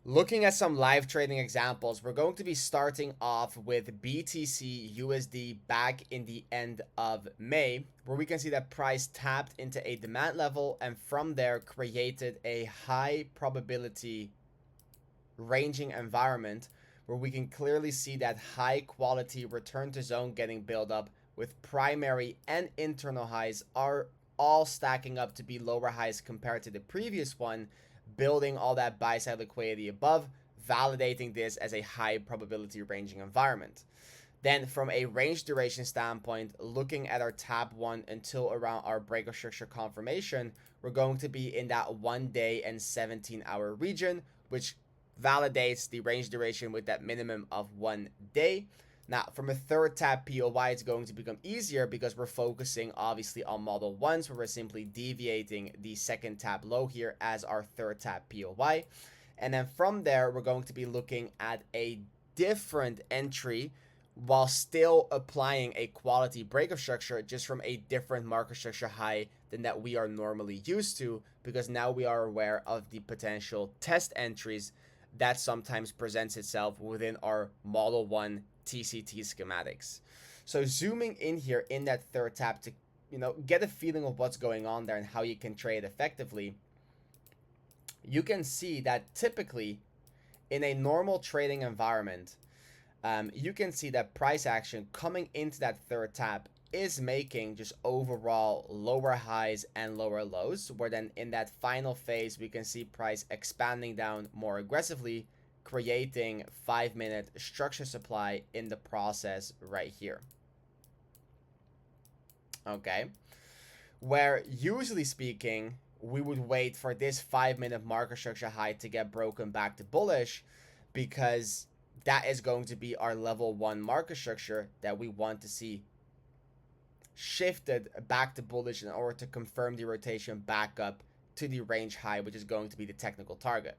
Looking at some live trading examples, we're going to be starting off with BTC USD back in the end of May, where we can see that price tapped into a demand level and from there created a high probability ranging environment where we can clearly see that high quality return to zone getting built up with primary and internal highs are all stacking up to be lower highs compared to the previous one, building all that buy side liquidity above, validating this as a high probability ranging environment. Then from a range duration standpoint, looking at our tab 1 until around our break of structure confirmation, we're going to be in that 1 day and 17-hour region, which validates the range duration with that minimum of 1 day. Now, from a third tab POY, it's going to become easier because we're focusing obviously on model 1s, where we're simply deviating the second tab low here as our third tab POY. And then from there, we're going to be looking at a different entry while still applying a quality break of structure, just from a different market structure high than that we are normally used to, because now we are aware of the potential test entries that sometimes presents itself within our model 1 TCT schematics. So zooming in here in that third tab to get a feeling of what's going on there and how you can trade effectively, you can see that typically in a normal trading environment, you can see that price action coming into that third tab is making just overall lower highs and lower lows, where then in that final phase we can see price expanding down more aggressively, creating 5-minute structure supply in the process right here. Okay, where usually speaking we would wait for this 5-minute market structure high to get broken back to bullish, because that is going to be our level 1 market structure that we want to see shifted back to bullish in order to confirm the rotation back up to the range high, which is going to be the technical target.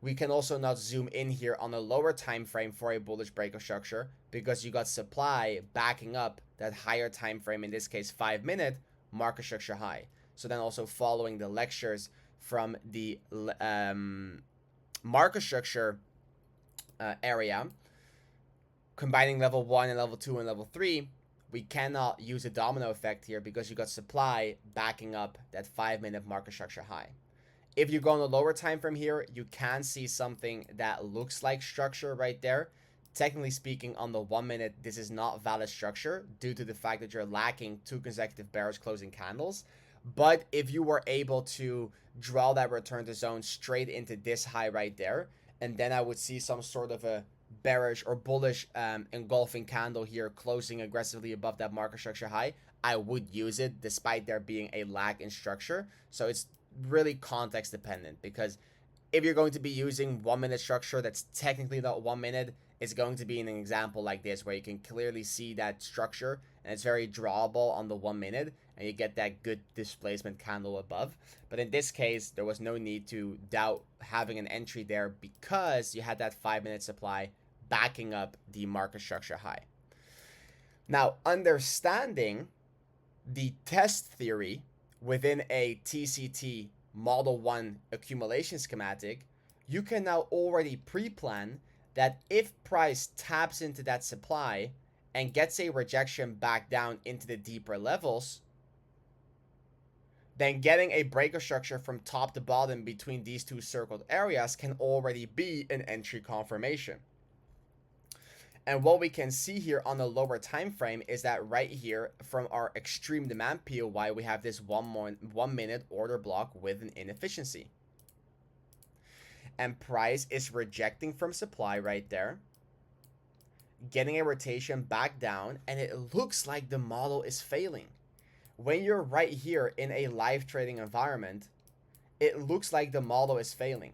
We can also not zoom in here on a lower time frame for a bullish break of structure, because you got supply backing up that higher time frame, in this case 5-minute market structure high. So then also following the lectures from the market structure area, combining level 1 and level 2 and level 3, we cannot use a domino effect here because you got supply backing up that 5-minute market structure high. If you go on the lower time frame here, you can see something that looks like structure right there. Technically speaking, on the 1 minute, this is not valid structure due to the fact that you're lacking 2 consecutive bearish closing candles. But if you were able to draw that return to zone straight into this high right there, and then I would see some sort of a bearish or bullish engulfing candle here closing aggressively above that market structure high, I would use it despite there being a lag in structure. So it's really context dependent, because if you're going to be using 1 minute structure that's technically not 1 minute, it's going to be an example like this where you can clearly see that structure and it's very drawable on the 1 minute and you get that good displacement candle above. But in this case, there was no need to doubt having an entry there because you had that 5-minute supply backing up the market structure high. Now, understanding the test theory within a TCT Model 1 accumulation schematic, you can now already pre-plan that if price taps into that supply and gets a rejection back down into the deeper levels, then getting a breaker structure from top to bottom between these two circled areas can already be an entry confirmation. And what we can see here on the lower time frame is that right here from our extreme demand POY, we have this 1 minute order block with an inefficiency. And price is rejecting from supply right there, getting a rotation back down, and it looks like the model is failing. When you're right here in a live trading environment, it looks like the model is failing.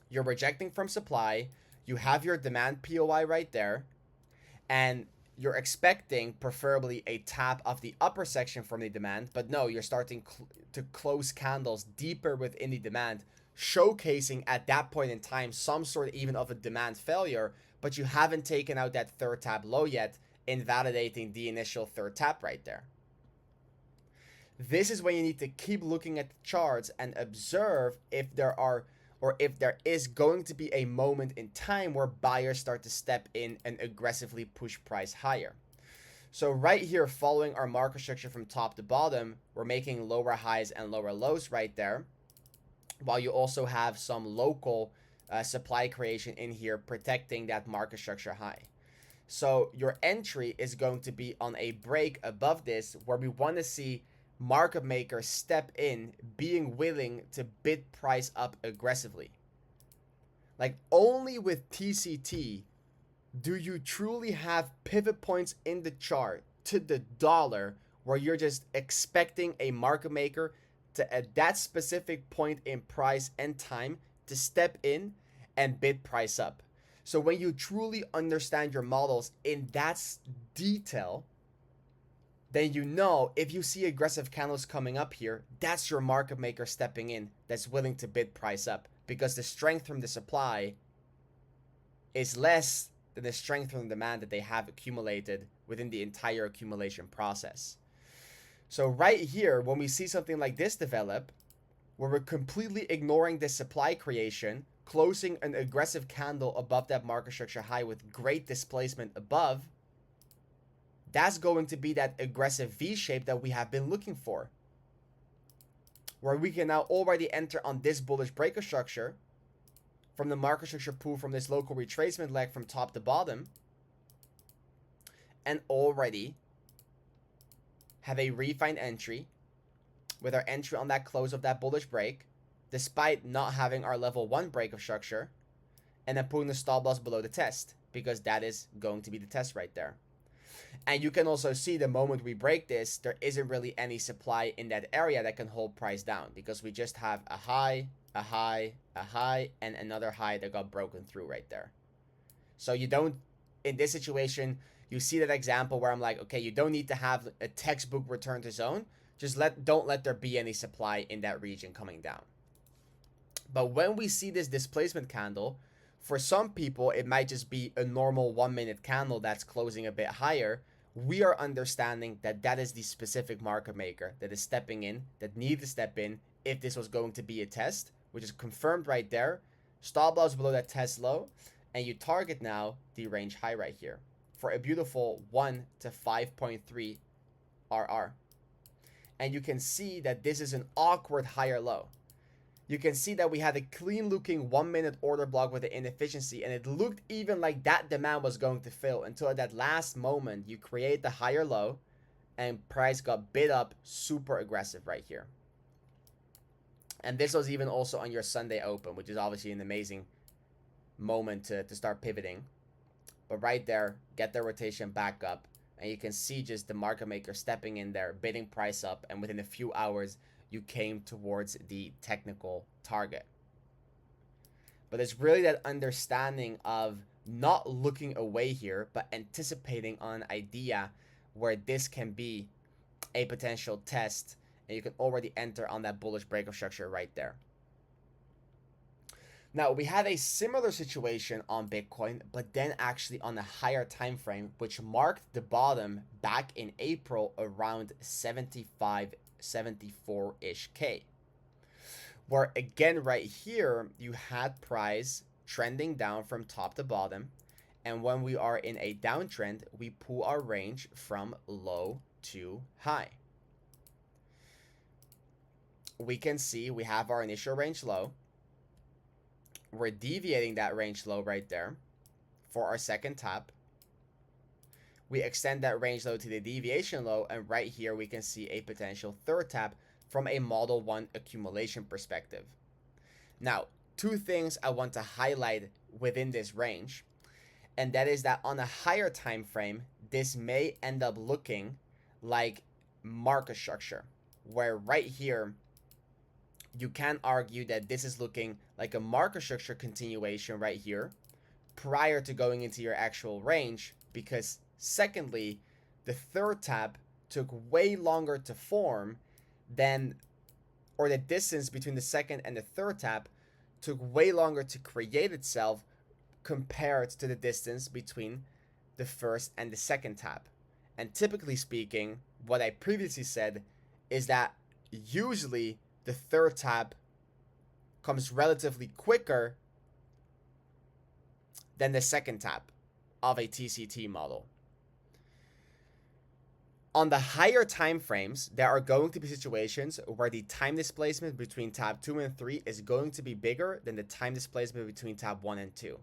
You're rejecting from supply, you have your demand POI right there, and you're expecting preferably a tap of the upper section from the demand, but no, you're starting to close candles deeper within the demand, showcasing at that point in time some sort even of a demand failure, but you haven't taken out that third tap low yet, invalidating the initial third tap right there. This is when you need to keep looking at the charts and observe if there are or if there is going to be a moment in time where buyers start to step in and aggressively push price higher. So right here, following our market structure from top to bottom, we're making lower highs and lower lows right there, while you also have some local supply creation in here protecting that market structure high. So your entry is going to be on a break above this, where we want to see market makers step in, being willing to bid price up aggressively. Like, only with TCT do you truly have pivot points in the chart to the dollar where you're just expecting a market maker to, at that specific point in price and time, to step in and bid price up. So when you truly understand your models in that detail, then you know if you see aggressive candles coming up here, that's your market maker stepping in that's willing to bid price up, because the strength from the supply is less than the strength from the demand that they have accumulated within the entire accumulation process. So right here, when we see something like this develop, where we're completely ignoring this supply creation, closing an aggressive candle above that market structure high with great displacement above, that's going to be that aggressive V shape that we have been looking for, where we can now already enter on this bullish breaker structure from the market structure pool from this local retracement leg from top to bottom, and already have a refined entry with our entry on that close of that bullish break, despite not having our level 1 break of structure, and then putting the stop loss below the test, because that is going to be the test right there. And you can also see the moment we break this, there isn't really any supply in that area that can hold price down, because we just have a high, a high, a high, and another high that got broken through right there. So you don't, in this situation, you see that example where I'm like, okay, you don't need to have a textbook return to zone. Just don't let there be any supply in that region coming down. But when we see this displacement candle, for some people, it might just be a normal 1 minute candle that's closing a bit higher. We are understanding that that is the specific market maker that is stepping in, that needs to step in if this was going to be a test, which is confirmed right there. Stop loss below that test low, and you target now the range high right here for a beautiful 1 to 5.3 RR. And you can see that this is an awkward higher low. You can see that we had a clean looking 1 minute order block with the inefficiency, and it looked even like that demand was going to fill until at that last moment you create the higher low and price got bid up super aggressive right here. And this was even also on your Sunday open, which is obviously an amazing moment to start pivoting. But right there, get the rotation back up, and you can see just the market maker stepping in there, bidding price up, and within a few hours you came towards the technical target. But it's really that understanding of not looking away here, but anticipating on an idea where this can be a potential test, and you can already enter on that bullish break of structure right there. Now, we had a similar situation on Bitcoin, but then actually on a higher time frame, which marked the bottom back in April around 74-ish K. Where again right here, you had price trending down from top to bottom. And when we are in a downtrend, we pull our range from low to high. We can see we have our initial range low. We're deviating that range low right there for our second tap. We extend that range low to the deviation low, and right here we can see a potential third tap from a Model 1 accumulation perspective. Now, two things I want to highlight within this range, and that is that on a higher time frame, this may end up looking like market structure, where right here you can argue that this is looking like a market structure continuation right here prior to going into your actual range, because secondly, the third tap took way longer to form than, or the distance between the second and the third tap took way longer to create itself compared to the distance between the first and the second tap. And typically speaking, what I previously said is that usually the third tap comes relatively quicker than the second tap of a TCT model. On the higher time frames, there are going to be situations where the time displacement between tab 2 and 3 is going to be bigger than the time displacement between tab 1 and 2.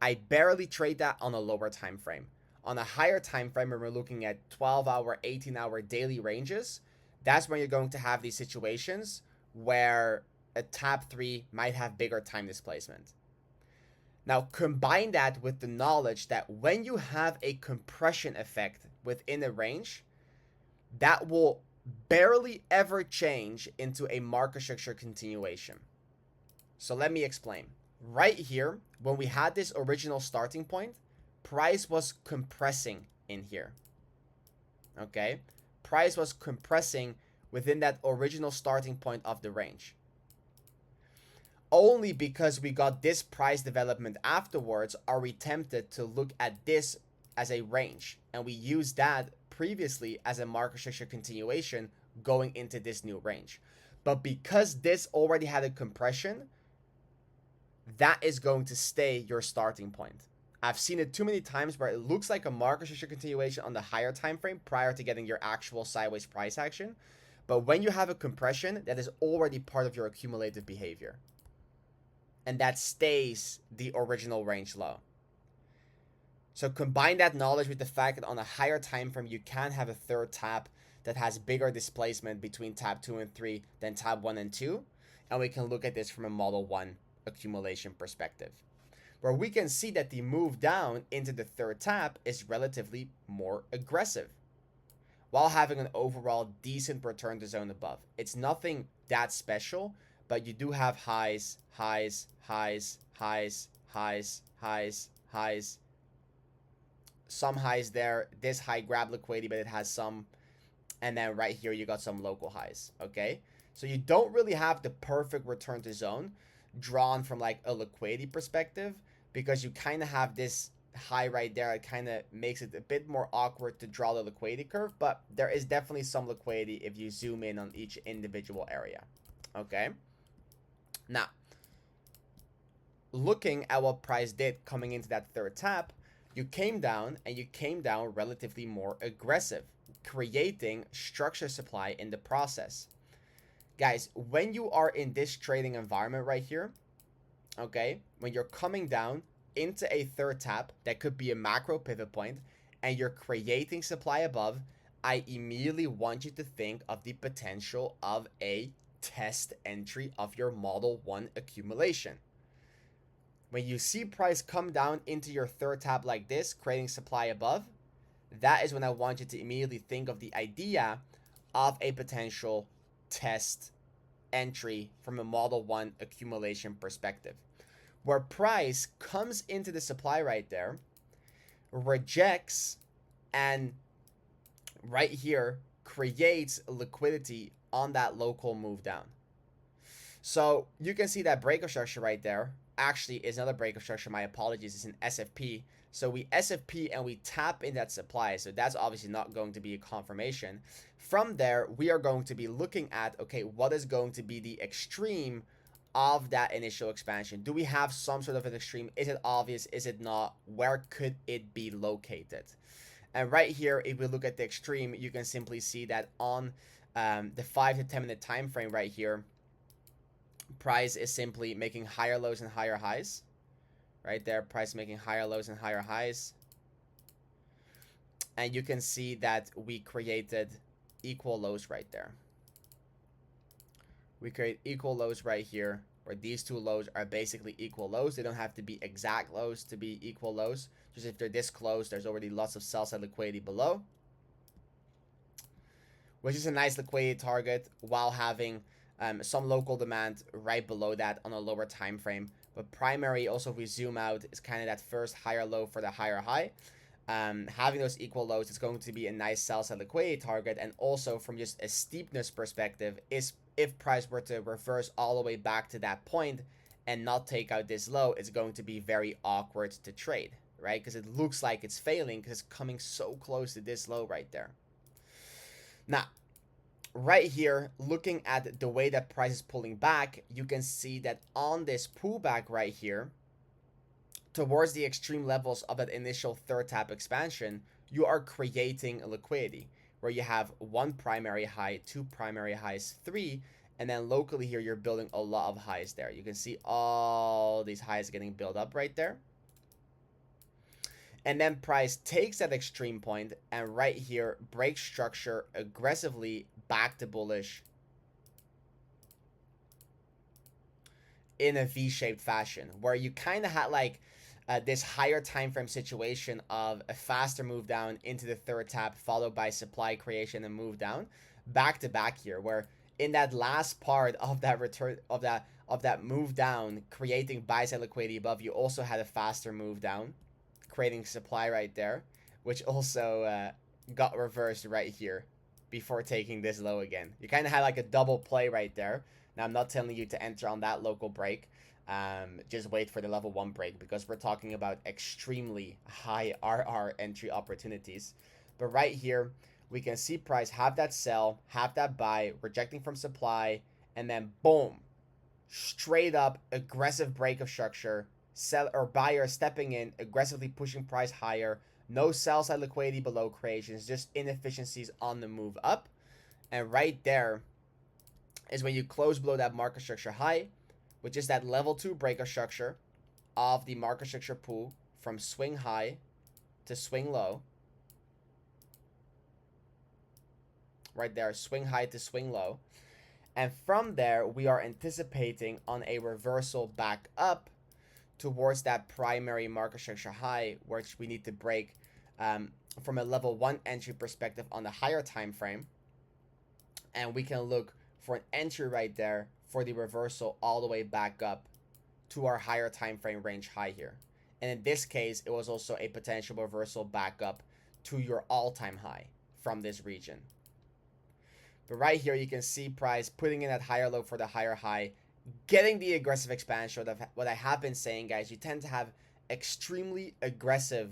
I barely trade that on a lower time frame. On a higher time frame, when we're looking at 12-hour, 18-hour daily ranges, that's when you're going to have these situations where a tab 3 might have bigger time displacement. Now, combine that with the knowledge that when you have a compression effect within a range, that will barely ever change into a market structure continuation. So let me explain. Right here, when we had this original starting point, price was compressing in here. Okay? Price was compressing within that original starting point of the range. Only because we got this price development afterwards are we tempted to look at this as a range. And we use that previously as a market structure continuation going into this new range. But because this already had a compression, that is going to stay your starting point. I've seen it too many times where it looks like a market structure continuation on the higher time frame prior to getting your actual sideways price action. But when you have a compression, that is already part of your accumulated behavior. And that stays the original range low. So combine that knowledge with the fact that on a higher time frame, you can have a third tap that has bigger displacement between tab 2 and 3 than tab 1 and 2. And we can look at this from a model 1 accumulation perspective, where we can see that the move down into the third tap is relatively more aggressive while having an overall decent return to zone above. It's nothing that special, but you do have highs, highs, highs, highs, highs, highs, highs, some highs there. This high grab liquidity, but it has some, and then right here you got some local highs. Okay, so you don't really have the perfect return to zone drawn from like a liquidity perspective, because you kind of have this high right there. It kind of makes it a bit more awkward to draw the liquidity curve, but there is definitely some liquidity if you zoom in on each individual area. Okay, now looking at what price did coming into that third tap, you came down, and you came down relatively more aggressive, creating structure supply in the process. Guys, when you are in this trading environment right here, okay, when you're coming down into a third tap that could be a macro pivot point and you're creating supply above, I immediately want you to think of the potential of a test entry of your model 1 accumulation. When you see price come down into your third tap like this, creating supply above, that is when I want you to immediately think of the idea of a potential test entry from a model 1 accumulation perspective, where price comes into the supply right there, rejects, and right here creates liquidity on that local move down. So you can see that breakout structure right there actually is another breakout structure. My apologies, it's an SFP. So we SFP and we tap in that supply. So that's obviously not going to be a confirmation. From there, we are going to be looking at, okay, what is going to be the extreme of that initial expansion? Do we have some sort of an extreme? Is it obvious? Is it not? Where could it be located? And right here, if we look at the extreme, you can simply see that on the 5 to 10 minute time frame right here, price is simply making higher lows and higher highs. Right there, price making higher lows and higher highs. And you can see that we created equal lows right there. We create equal lows right here, where these two lows are basically equal lows. They don't have to be exact lows to be equal lows. Just if they're this close, there's already lots of sell side liquidity below, which is a nice liquidity target while having some local demand right below that on a lower time frame. But primary, also if we zoom out, is kind of that first higher low for the higher high. Having those equal lows is going to be a nice sell side liquidity target. And also from just a steepness perspective, is if price were to reverse all the way back to that point and not take out this low, it's going to be very awkward to trade, right? Because it looks like it's failing because it's coming so close to this low right there. Now, right here, looking at the way that price is pulling back, you can see that on this pullback right here, towards the extreme levels of that initial third tap expansion, you are creating a liquidity where you have one primary high, two primary highs, three, and then locally here, you're building a lot of highs there. You can see all these highs getting built up right there. And then price takes that extreme point and right here breaks structure aggressively back to bullish in a V-shaped fashion, where you kind of had like this higher time frame situation of a faster move down into the third tap, followed by supply creation and move down, back to back here, where in that last part of that return of that move down, creating buy side liquidity above, you also had a faster move down, creating supply right there, which also got reversed right here before taking this low again. You kind of had like a double play right there. Now, I'm not telling you to enter on that local break. Just wait for the level 1 break because we're talking about extremely high RR entry opportunities. But right here, we can see price have that sell, have that buy, rejecting from supply, and then boom, straight up aggressive break of structure, sell or buyer stepping in, aggressively pushing price higher, no sell side liquidity below creations, just inefficiencies on the move up. And right there is when you close below that market structure high, which is that level 2 breaker structure of the market structure pool from swing high to swing low. Right there, swing high to swing low. And from there, we are anticipating on a reversal back up towards that primary market structure high, which we need to break from a level 1 entry perspective on the higher time frame. And we can look for an entry right there for the reversal all the way back up to our higher time frame range high here. And in this case, it was also a potential reversal back up to your all-time high from this region. But right here, you can see price putting in that higher low for the higher high, getting the aggressive expansion. What I have been saying, guys, you tend to have extremely aggressive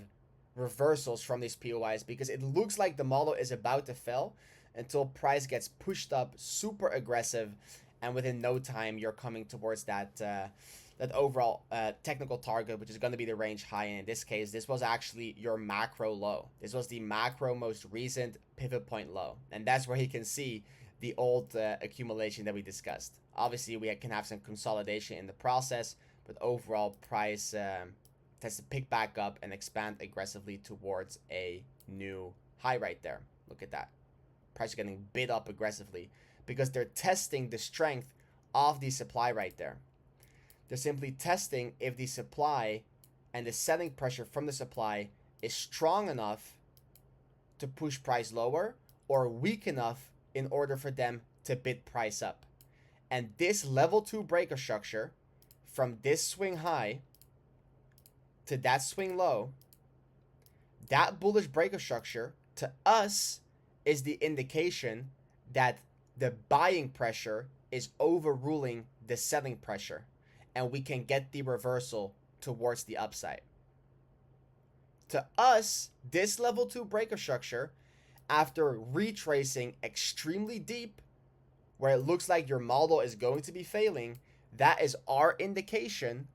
reversals from these POIs because it looks like the model is about to fail until price gets pushed up super aggressive, and within no time you're coming towards that that overall technical target, which is going to be the range high. And in this case, this was actually your macro low. This was the macro most recent pivot point low, and that's where you can see the old accumulation that we discussed. Obviously, we can have some consolidation in the process, but overall price tends to pick back up and expand aggressively towards a new high right there. Look at that. Price is getting bid up aggressively because they're testing the strength of the supply right there. They're simply testing if the supply and the selling pressure from the supply is strong enough to push price lower or weak enough in order for them to bid price up. And this level 2 breaker structure from this swing high to that swing low, that bullish breaker structure to us is the indication that the buying pressure is overruling the selling pressure, and we can get the reversal towards the upside. To us, this level 2 breaker structure, after retracing extremely deep, where it looks like your model is going to be failing, that is our indication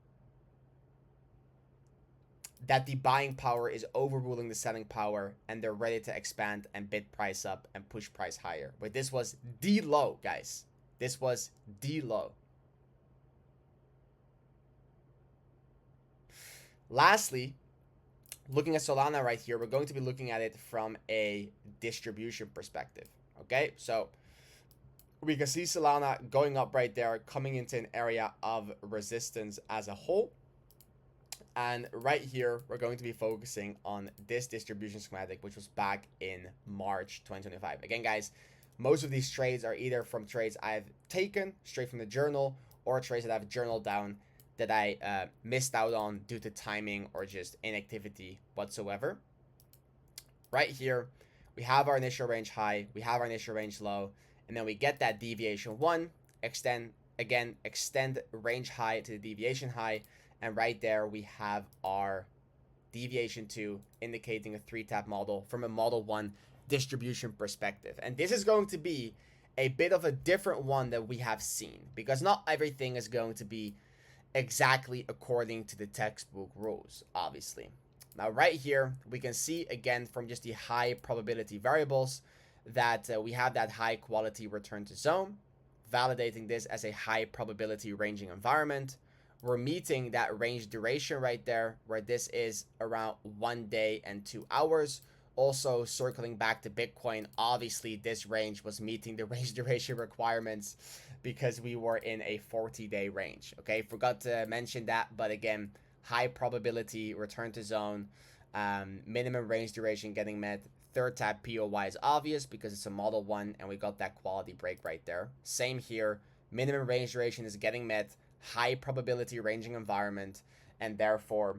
that the buying power is overruling the selling power and they're ready to expand and bid price up and push price higher. But this was the low, guys. This was the low. Lastly, looking at Solana right here, we're going to be looking at it from a distribution perspective. Okay, so we can see Solana going up right there, coming into an area of resistance as a whole. And right here, we're going to be focusing on this distribution schematic, which was back in March 2025. Again, guys, most of these trades are either from trades I've taken straight from the journal or trades that I've journaled down that I missed out on due to timing or just inactivity whatsoever. Right here, we have our initial range high, we have our initial range low, and then we get that deviation 1, extend range high to the deviation high, and right there we have our deviation 2 indicating a 3-tap model from a model 1 distribution perspective. And this is going to be a bit of a different one that we have seen, because not everything is going to be exactly according to the textbook rules, obviously. Now, right here, we can see again from just the high probability variables that we have that high quality return to zone, validating this as a high probability ranging environment. We're meeting that range duration right there, where this is around 1 day and 2 hours. Also, circling back to Bitcoin, obviously this range was meeting the range duration requirements because we were in a 40-day range. Okay, forgot to mention that, but again, high probability return to zone, minimum range duration getting met. Third tab POY is obvious because it's a model 1 and we got that quality break right there. Same here, minimum range duration is getting met, high probability ranging environment, and therefore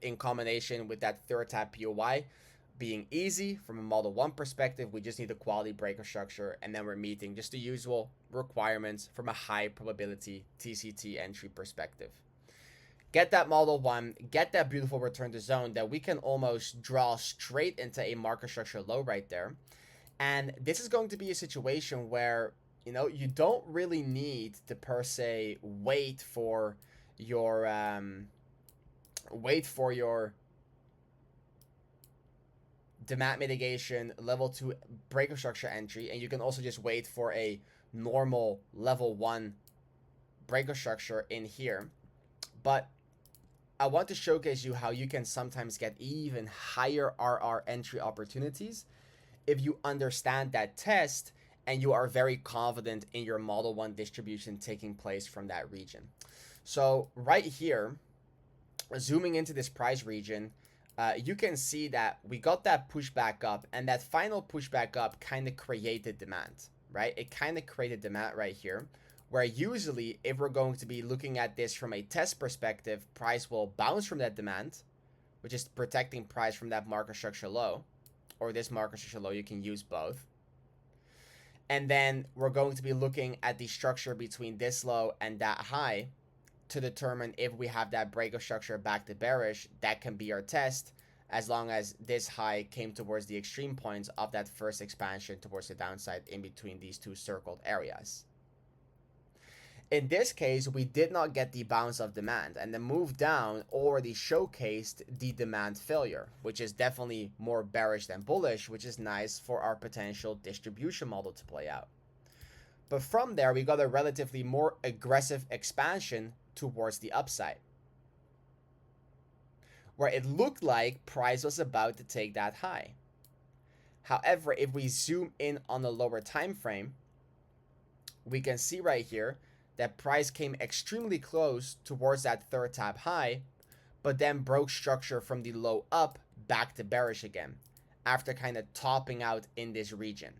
in combination with that third tab POY being easy from a model 1 perspective, we just need a quality breaker structure, and then we're meeting just the usual requirements from a high probability TCT entry perspective. Get that model 1, get that beautiful return to zone that we can almost draw straight into a market structure low right there. And this is going to be a situation where, you know, you don't really need to per se wait for your demand mitigation level 2 breaker structure entry, and you can also just wait for a normal level 1 breaker structure in here. But I want to showcase you how you can sometimes get even higher RR entry opportunities if you understand that test and you are very confident in your model 1 distribution taking place from that region. So right here, zooming into this price region, you can see that we got that pushback up, and that final pushback up kind of created demand, right? It kind of created demand right here, where usually if we're going to be looking at this from a test perspective, price will bounce from that demand, which is protecting price from that market structure low, or this market structure low. You can use both. And then we're going to be looking at the structure between this low and that high to determine if we have that breaker structure back to bearish. That can be our test, as long as this high came towards the extreme points of that first expansion towards the downside in between these two circled areas. In this case, we did not get the bounce of demand, and the move down already showcased the demand failure, which is definitely more bearish than bullish, which is nice for our potential distribution model to play out. But from there, we got a relatively more aggressive expansion towards the upside, where it looked like price was about to take that high. However, if we zoom in on the lower time frame, we can see right here that price came extremely close towards that third tab high, but then broke structure from the low up back to bearish again, after kind of topping out in this region.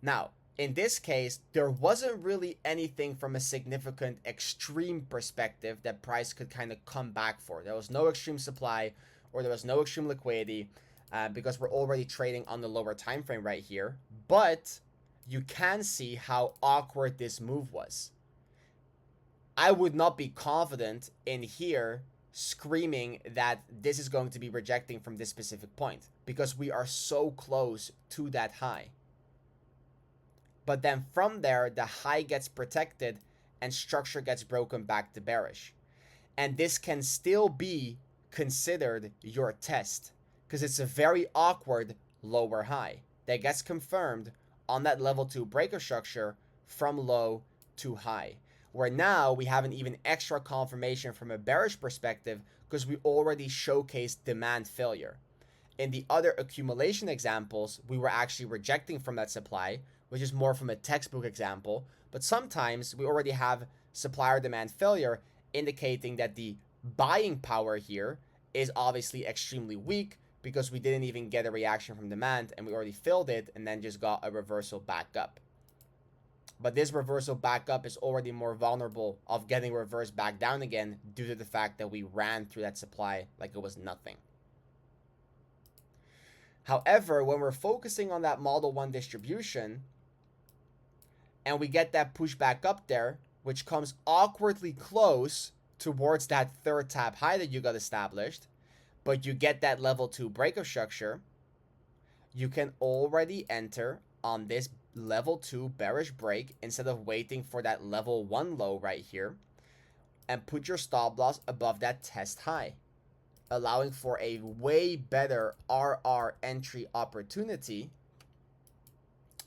Now, in this case, there wasn't really anything from a significant extreme perspective that price could kind of come back for. There was no extreme supply, or there was no extreme liquidity, because we're already trading on the lower time frame right here. But you can see how awkward this move was. I would not be confident in here screaming that this is going to be rejecting from this specific point, because we are so close to that high. But then from there, the high gets protected and structure gets broken back to bearish. And this can still be considered your test, because it's a very awkward lower high that gets confirmed on that level 2 breaker structure from low to high, where now we have an even extra confirmation from a bearish perspective because we already showcased demand failure. In the other accumulation examples, we were actually rejecting from that supply, which is more from a textbook example, but sometimes we already have supplier demand failure, indicating that the buying power here is obviously extremely weak because we didn't even get a reaction from demand and we already filled it and then just got a reversal back up. But this reversal back up is already more vulnerable of getting reversed back down again due to the fact that we ran through that supply like it was nothing. However, when we're focusing on that model 1 distribution and we get that push back up there, which comes awkwardly close towards that third tab high that you got established, but you get that level 2 breaker structure, you can already enter on this level 2 bearish break instead of waiting for that level 1 low right here, and put your stop loss above that test high, allowing for a way better RR entry opportunity.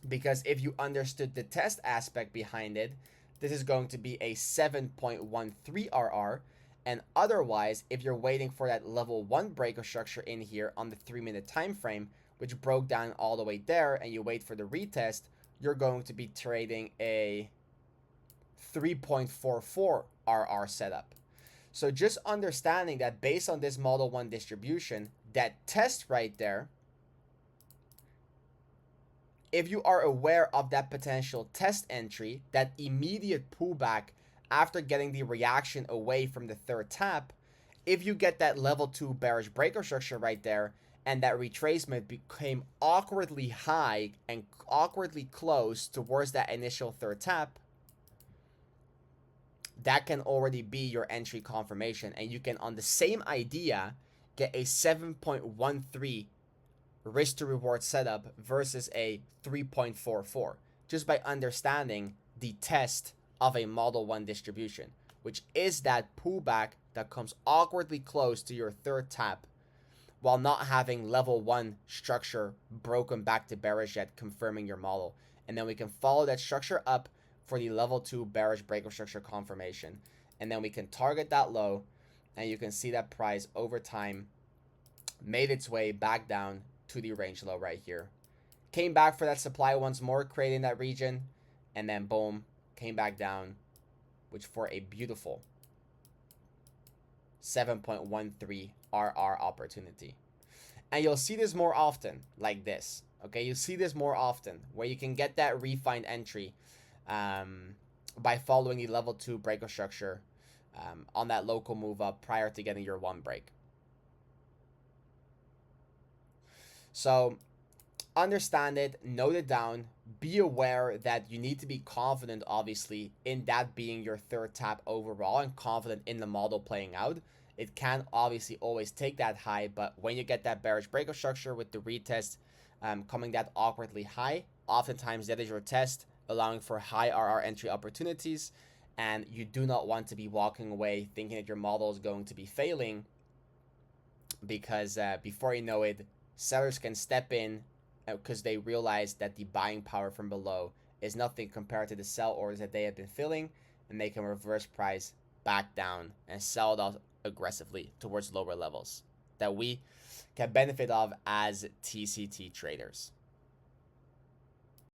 Because if you understood the test aspect behind it, this is going to be a 7.13 RR. And otherwise, if you're waiting for that level 1 break of structure in here on the 3-minute time frame, which broke down all the way there, and you wait for the retest, you're going to be trading a 3.44 RR setup. So just understanding that based on this Model 1 distribution, that test right there, if you are aware of that potential test entry, that immediate pullback after getting the reaction away from the third tap, if you get that level 2 bearish breaker structure right there, and that retracement became awkwardly high and awkwardly close towards that initial third tap, that can already be your entry confirmation. And you can, on the same idea, get a 7.13 risk to reward setup versus a 3.44, just by understanding the test of a Model 1 distribution, which is that pullback that comes awkwardly close to your third tap while not having level 1 structure broken back to bearish yet, confirming your model. And then we can follow that structure up for the level 2 bearish breaker structure confirmation. And then we can target that low, and you can see that price over time made its way back down to the range low right here. Came back for that supply once more, creating that region, and then boom, came back down, which for a beautiful 7.13 RR opportunity. And you'll see this more often like this. Okay, you see this more often where you can get that refined entry by following the level 2 breaker structure on that local move up prior to getting your 1 break. So understand it, note it down, be aware that you need to be confident, obviously, in that being your third tap overall and confident in the model playing out. It can obviously always take that high, but when you get that bearish breaker structure with the retest coming that awkwardly high, oftentimes that is your test, allowing for high RR entry opportunities, and you do not want to be walking away thinking that your model is going to be failing, because before you know it, sellers can step in because they realize that the buying power from below is nothing compared to the sell orders that they have been filling, and they can reverse price back down and sell it off aggressively towards lower levels that we can benefit of as TCT traders.